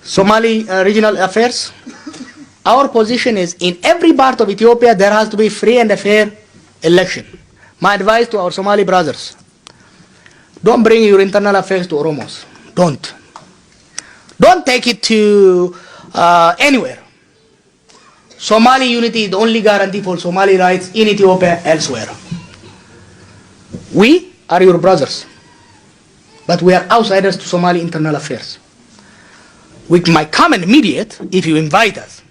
Somali regional affairs. Our position is in every part of Ethiopia there has to be free and fair election. My advice to our Somali brothers, don't bring your internal affairs to Oromos. Don't. Don't take it to anywhere. Somali unity is the only guarantee for Somali rights in Ethiopia elsewhere. We are your brothers, but we are outsiders to Somali internal affairs. We might come and mediate if you invite us.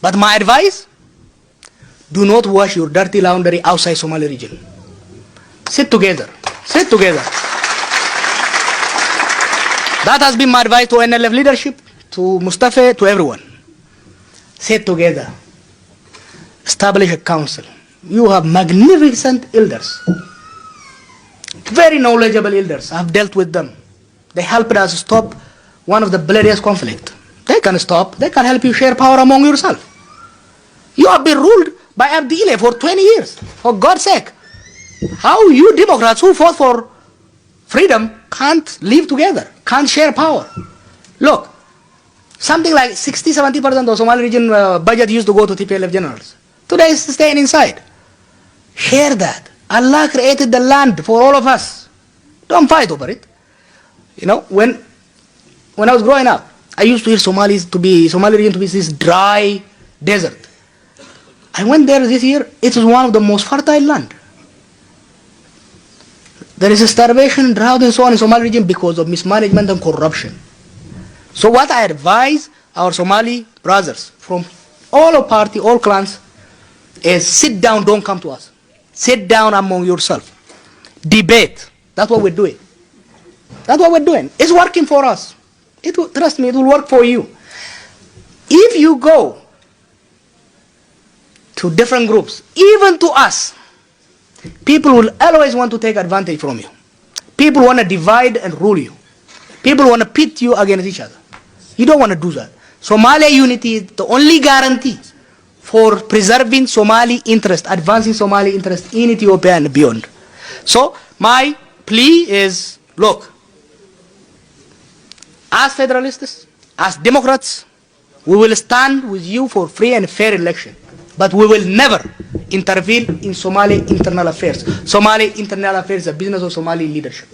But my advice, do not wash your dirty laundry outside Somali region. Sit together. Sit together. That has been my advice to NLF leadership, to Mustafa, to everyone. Sit together. Establish a council. You have magnificent elders. Very knowledgeable elders. I've dealt with them. They helped us stop one of the bloodiest conflict. They can stop. They can help you share power among yourself. You have been ruled by Abdile for 20 years. For God's sake. How you Democrats who fought for freedom can't live together, can't share power. Look, something like 60-70% of Somali region budget used to go to TPLF generals. Today it's staying inside. Share that. Allah created the land for all of us. Don't fight over it. You know, when I was growing up, I used to hear Somali region to be this dry desert. I went there this year. It was one of the most fertile land. There is a starvation, drought and so on in Somali region because of mismanagement and corruption. So what I advise our Somali brothers from all party, all clans, is sit down, don't come to us. Sit down among yourself. Debate. That's what we're doing. That's what we're doing. It's working for us. Trust me, it will work for you. If you go to different groups, even to us, people will always want to take advantage from you. People want to divide and rule you. People want to pit you against each other. You don't want to do that. Somali unity is the only guarantee for preserving Somali interest, advancing Somali interest in Ethiopia and beyond. So my plea is, look, as federalists, as Democrats, we will stand with you for free and fair election. But we will never intervene in Somali internal affairs. Somali internal affairs is a business of Somali leadership.